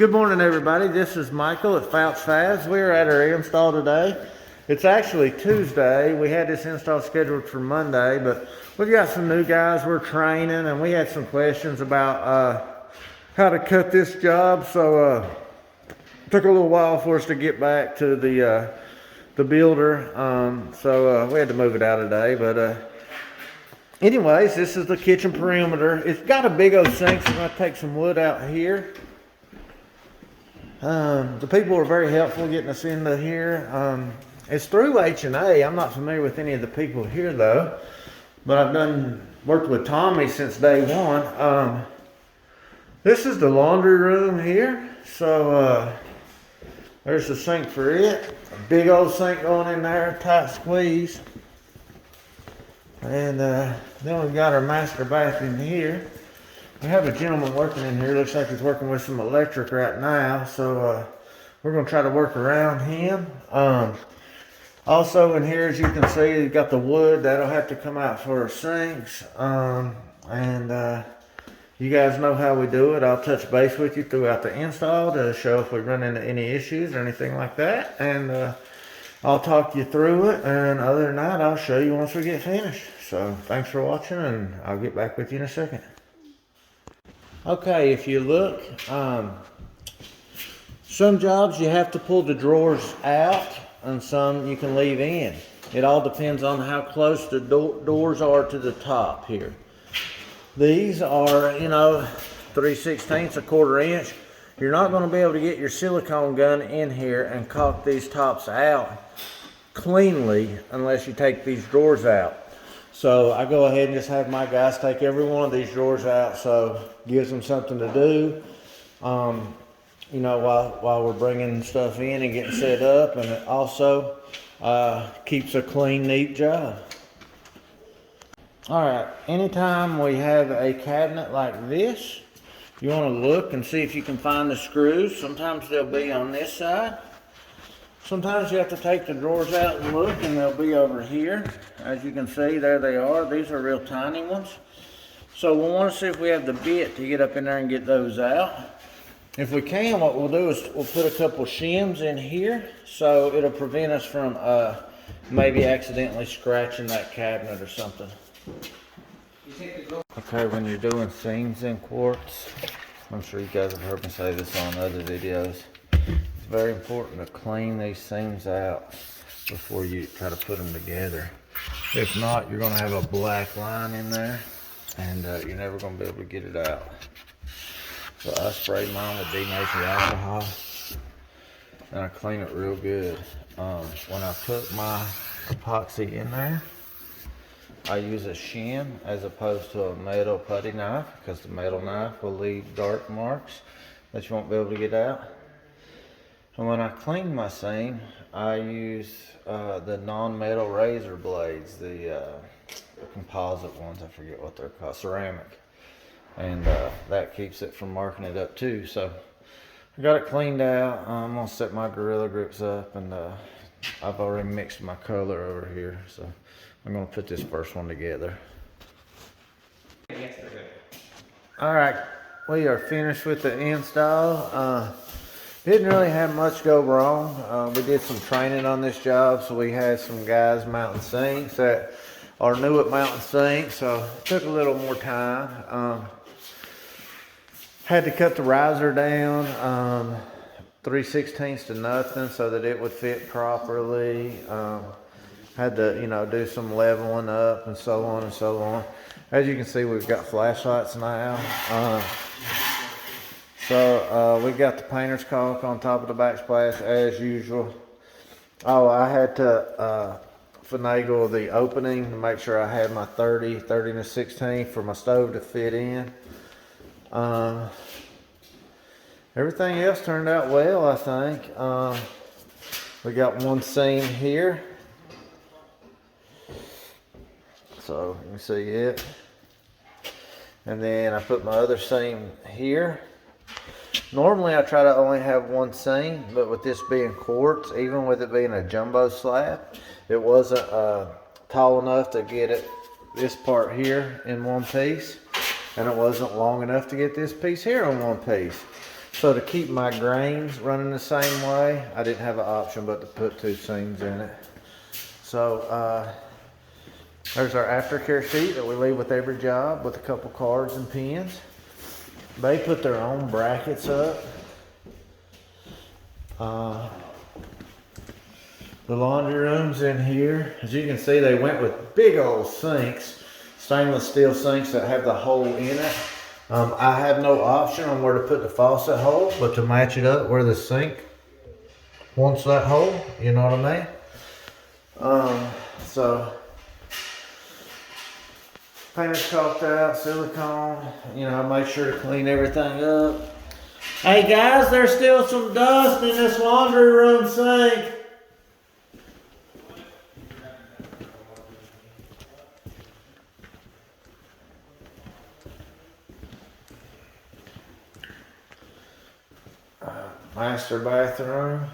Good morning, everybody. This is Michael at FABS. We're at our install today. It's actually Tuesday. We had this install scheduled for Monday, but we've got some new guys we're training, and we had some questions about how to cut this job. So it took a little while for us to get back to the builder. So we had to move it out today, but anyways, this is the kitchen perimeter. It's got a big old sink, so I'm going to take some wood out here. The people were very helpful getting us into here. It's through H&A. I'm not familiar with any of the people here though, but I've worked with Tommy since day one. This is the laundry room here. So there's the sink for it. A big old sink going in there, tight squeeze. And then we've got our master bathroom here. We have a gentleman working in here. Looks like he's working with some electric right now. So we're going to try to work around him. Also in here, as you can see, you've got the wood. That'll have to come out for our sinks. You guys know how we do it. I'll touch base with you throughout the install to show if we run into any issues or anything like that. And I'll talk you through it. And other than that, I'll show you once we get finished. So thanks for watching, and I'll get back with you in a second. Okay, if you look, some jobs you have to pull the drawers out, and some you can leave in. It all depends on how close the doors are to the top here. These are, 3/16, a 1/4 inch. You're not going to be able to get your silicone gun in here and caulk these tops out cleanly unless you take these drawers out. So I go ahead and just have my guys take every one of these drawers out, so it gives them something to do, while we're bringing stuff in and getting set up, and it also keeps a clean, neat job. All right, anytime we have a cabinet like this, you want to look and see if you can find the screws. Sometimes they'll be on this side. Sometimes you have to take the drawers out and look, and they'll be over here. As you can see, there they are. These are real tiny ones. So we'll want to see if we have the bit to get up in there and get those out. If we can, what we'll do is we'll put a couple shims in here, so it'll prevent us from maybe accidentally scratching that cabinet or something. Okay, when you're doing seams in quartz, I'm sure you guys have heard me say this on other videos, it's very important to clean these seams out before you try to put them together. If not, you're going to have a black line in there, and you're never going to be able to get it out. So I spray mine with denatured alcohol, and I clean it real good. When I put my epoxy in there, I use a shim as opposed to a metal putty knife, because the metal knife will leave dark marks that you won't be able to get out. And when I clean my seam, I use the non-metal razor blades, the composite ones, I forget what they're called, ceramic. And that keeps it from marking it up too. So I got it cleaned out. I'm gonna set my Gorilla Grips up, and I've already mixed my color over here. So I'm gonna put this first one together. All right, we are finished with the install. Didn't really have much go wrong. We did some training on this job, so we had some guys mounting sinks that are new at mounting sinks, so it took a little more time. Had to cut the riser down 3/16 to nothing so that it would fit properly. Had to, do some leveling up and so on and so on. As you can see, we've got flashlights now. So we got the painter's caulk on top of the backsplash as usual. Oh, I had to finagle the opening to make sure I had my 30 1/16 for my stove to fit in. Everything else turned out well, I think. We got one seam here, so you can see it. And then I put my other seam here. Normally I try to only have one seam, but with this being quartz, even with it being a jumbo slab, it wasn't tall enough to get this part here in one piece. and it wasn't long enough to get this piece here on one piece. So to keep my grains running the same way, I didn't have an option but to put 2 seams in it. So there's our aftercare sheet that we leave with every job with a couple cards and pins. They put their own brackets up. The laundry room's in here. As you can see, they went with big old sinks, stainless steel sinks that have the hole in it. I have no option on where to put the faucet hole, but to match it up where the sink wants that hole, you know what I mean? So painter's caulked out, silicone, you know, I make sure to clean everything up. Hey guys, there's still some dust in this laundry room sink. Master bathroom,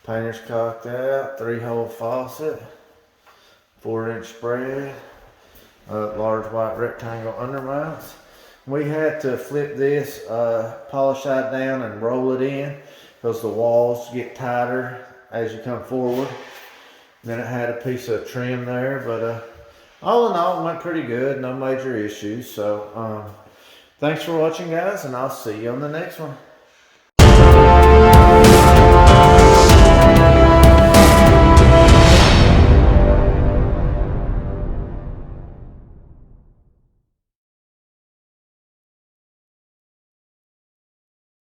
painter's caulked out, 3-hole faucet, 4-inch spread, large white rectangle undermounts. We had to flip this, polish that down and roll it in because the walls get tighter as you come forward. Then it had a piece of trim there, but all in all it went pretty good, no major issues. So thanks for watching guys, and I'll see you on the next one.